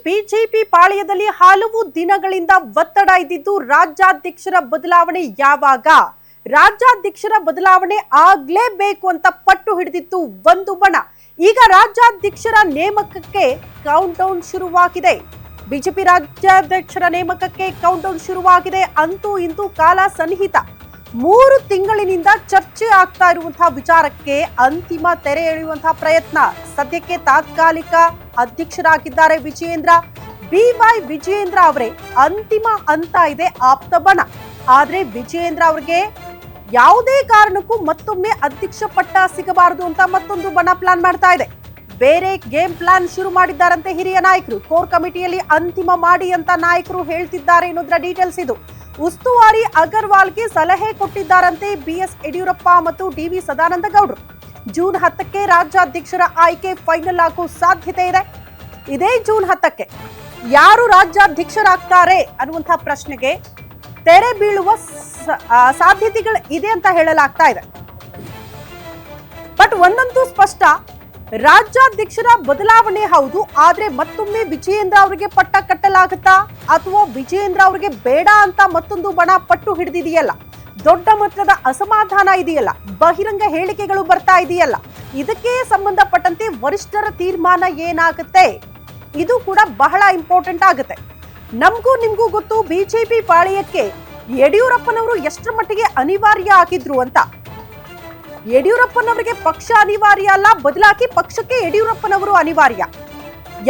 BJP ಪಾಳ್ಯದಲ್ಲಿ ಹಲವು ದಿನಗಳಿಂದ ಒತ್ತಡ ಇದ್ದಿದ್ದು ರಾಜ್ಯಾಧ್ಯಕ್ಷರ ಬದಲಾವಣೆ ಯಾವಾಗ ರಾಜ್ಯಾಧ್ಯಕ್ಷರ ಬದಲಾವಣೆ ಆಗ್ಲೇಬೇಕು ಅಂತ ಪಟ್ಟು ಹಿಡಿದಿತ್ತು ಒಂದು ಬಣ. ಈಗ ರಾಜ್ಯಾಧ್ಯಕ್ಷರ ನೇಮಕಕ್ಕೆ ಕೌಂಟ್ ಡೌನ್ ಶುರುವಾಗಿದೆ. ಬಿಜೆಪಿ ರಾಜ್ಯಾಧ್ಯಕ್ಷರ ನೇಮಕಕ್ಕೆ ಕೌಂಟ್ ಡೌನ್ ಶುರುವಾಗಿದೆ. ಅಂತೂ ಇಂತೂ ಕಾಲ ಸನ್ನಿಹಿತ. 3 ತಿಂಗಳಿನಿಂದ ಚರ್ಚೆ ಆಗ್ತಾ ಇರುವಂತಹ ವಿಚಾರಕ್ಕೆ ಅಂತಿಮ ತೆರೆ ಎಳೆಯುವಂತಹ ಪ್ರಯತ್ನ. ಸದ್ಯಕ್ಕೆ ತಾತ್ಕಾಲಿಕ ಅಧ್ಯಕ್ಷರಾಗಿದ್ದಾರೆ ವಿಜಯೇಂದ್ರ. BY ವಿಜಯೇಂದ್ರ ಅವರೇ ಅಂತಿಮ ಅಂತ ಇದೆ ಆಪ್ತ ಬಣ. ಆದ್ರೆ ವಿಜಯೇಂದ್ರ ಅವರಿಗೆ ಯಾವುದೇ ಕಾರಣಕ್ಕೂ ಮತ್ತೊಮ್ಮೆ ಅಧ್ಯಕ್ಷ ಪಟ್ಟ ಸಿಗಬಾರದು ಅಂತ ಮತ್ತೊಂದು ಬಣ ಪ್ಲಾನ್ ಮಾಡ್ತಾ ಇದೆ. ಬೇರೆ ಗೇಮ್ ಪ್ಲಾನ್ ಶುರು ಮಾಡಿದ್ದಾರಂತೆ ಹಿರಿಯ ನಾಯಕರು. ಕೋರ್ ಕಮಿಟಿಯಲ್ಲಿ ಅಂತಿಮ ಮಾಡಿ ಅಂತ ನಾಯಕರು ಹೇಳ್ತಿದ್ದಾರೆ ಅನ್ನೋದ್ರ ಡೀಟೇಲ್ಸ್ ಇದು. ಉಸ್ತುವಾರಿ ಅಗರ್ವಾಲ್ಗೆ ಸಲಹೆ ಕೊಟ್ಟಿದ್ದಾರಂತೆ BS ಯಡಿಯೂರಪ್ಪ ಮತ್ತು DV ಸದಾನಂದ ಗೌಡರು. ಜೂನ್ 10ಕ್ಕೆ ರಾಜ್ಯಾಧ್ಯಕ್ಷರ ಆಯ್ಕೆ ಫೈನಲ್ ಆಗೋ ಸಾಧ್ಯತೆ ಇದೆ. ಇದೇ ಜೂನ್ 10ಕ್ಕೆ ಯಾರು ರಾಜ್ಯಾಧ್ಯಕ್ಷರಾಗ್ತಾರೆ ಅನ್ನುವಂತಹ ಪ್ರಶ್ನೆಗೆ ತೆರೆ ಬೀಳುವ ಸಾಧ್ಯತೆಗಳು ಇದೆ ಅಂತ ಹೇಳಲಾಗ್ತಾ ಇದೆ. ಬಟ್ ಒಂದಂತೂ ಸ್ಪಷ್ಟ, ರಾಜ್ಯಾಧ್ಯಕ್ಷರ ಬದಲಾವಣೆ ಹೌದು. ಆದ್ರೆ ಮತ್ತೊಮ್ಮೆ ವಿಜಯೇಂದ್ರ ಅವರಿಗೆ ಪಟ್ಟ ಕಟ್ಟಲಾಗುತ್ತಾ ಅಥವಾ ವಿಜಯೇಂದ್ರ ಅವರಿಗೆ ಬೇಡ ಅಂತ ಮತ್ತೊಂದು ಬಣ ಪಟ್ಟು ಹಿಡಿದಿದೆಯಲ್ಲ, ದೊಡ್ಡ ಮಟ್ಟದ ಅಸಮಾಧಾನ ಇದೆಯಲ್ಲ, ಬಹಿರಂಗ ಹೇಳಿಕೆಗಳು ಬರ್ತಾ ಇದೆಯಲ್ಲ, ಇದಕ್ಕೆ ಸಂಬಂಧಪಟ್ಟಂತೆ ವರಿಷ್ಠರ ತೀರ್ಮಾನ ಏನಾಗುತ್ತೆ ಇದು ಕೂಡ ಬಹಳ ಇಂಪಾರ್ಟೆಂಟ್ ಆಗುತ್ತೆ. ನಮಗೂ ನಿಮ್ಗೂ ಗೊತ್ತು ಬಿಜೆಪಿ ಪಾಳ್ಯಕ್ಕೆ ಯಡಿಯೂರಪ್ಪನವರು ಎಷ್ಟರ ಮಟ್ಟಿಗೆ ಅನಿವಾರ್ಯ ಆಗಿದ್ರು ಅಂತ. ಯಡಿಯೂರಪ್ಪನವರಿಗೆ ಪಕ್ಷ ಅನಿವಾರ್ಯ ಅಲ್ಲ, ಬದಲಾಗಿ ಪಕ್ಷಕ್ಕೆ ಯಡಿಯೂರಪ್ಪನವರು ಅನಿವಾರ್ಯ.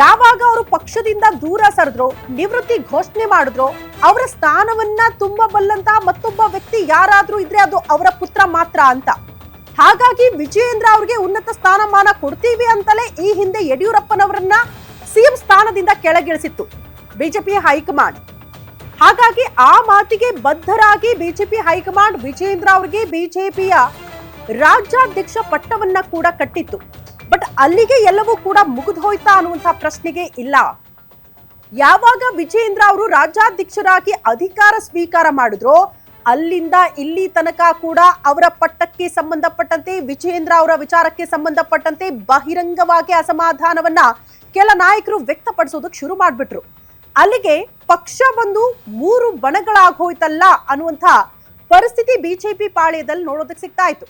ಯಾವಾಗ ಅವರು ಪಕ್ಷದಿಂದ ದೂರ ಸರಿದ್ರು, ನಿವೃತ್ತಿ ಘೋಷಣೆ ಮಾಡಿದ್ರು, ಅವರ ಸ್ಥಾನವನ್ನ ತುಂಬಬಲ್ಲಂತಹ ಮತ್ತೊಬ್ಬ ವ್ಯಕ್ತಿ ಯಾರಾದ್ರೂ ಇದ್ರೆ ಅದು ಅವರ ಪುತ್ರ ಮಾತ್ರ ಅಂತ. ಹಾಗಾಗಿ ವಿಜಯೇಂದ್ರ ಅವರಿಗೆ ಉನ್ನತ ಸ್ಥಾನಮಾನ ಕೊಡ್ತೀವಿ ಅಂತಲೇ ಈ ಹಿಂದೆ ಯಡಿಯೂರಪ್ಪನವರನ್ನ CM ಸ್ಥಾನದಿಂದ ಕೆಳಗಿಳಿಸಿತ್ತು ಬಿಜೆಪಿ ಹೈಕಮಾಂಡ್. ಹಾಗಾಗಿ ಆ ಮಾತಿಗೆ ಬದ್ಧರಾಗಿ ಬಿಜೆಪಿ ಹೈಕಮಾಂಡ್ ವಿಜಯೇಂದ್ರ ಅವರಿಗೆ ಬಿಜೆಪಿಯ ರಾಜ್ಯಾಧ್ಯಕ್ಷ ಪಟ್ಟವನ್ನ ಕೂಡ ಕಟ್ಟಿತ್ತು. ಬಟ್ ಅಲ್ಲಿಗೆ ಎಲ್ಲವೂ ಕೂಡ ಮುಗಿದು ಹೋಯ್ತಾ ಅನ್ನುವಂತಹ ಪ್ರಶ್ನೆಗೆ ಇಲ್ಲ. ಯಾವಾಗ ವಿಜಯೇಂದ್ರ ಅವರು ರಾಜ್ಯಾಧ್ಯಕ್ಷರಾಗಿ ಅಧಿಕಾರ ಸ್ವೀಕಾರ ಮಾಡಿದ್ರು, ಅಲ್ಲಿಂದ ಇಲ್ಲಿ ತನಕ ಕೂಡ ಅವರ ಪಟ್ಟಕ್ಕೆ ಸಂಬಂಧಪಟ್ಟಂತೆ, ವಿಜಯೇಂದ್ರ ಅವರ ವಿಚಾರಕ್ಕೆ ಸಂಬಂಧಪಟ್ಟಂತೆ ಬಹಿರಂಗವಾಗಿ ಅಸಮಾಧಾನವನ್ನ ಕೆಲ ನಾಯಕರು ವ್ಯಕ್ತಪಡಿಸೋದಕ್ಕೆ ಶುರು ಮಾಡ್ಬಿಟ್ರು. ಅಲ್ಲಿಗೆ ಪಕ್ಷ ಒಂದು 3 ಬಣಗಳಾಗೋಯ್ತಲ್ಲ ಅನ್ನುವಂಥ ಪರಿಸ್ಥಿತಿ ಬಿಜೆಪಿ ಪಾಳ್ಯದಲ್ಲಿ ನೋಡೋದಕ್ಕೆ ಸಿಗ್ತಾ ಇತ್ತು.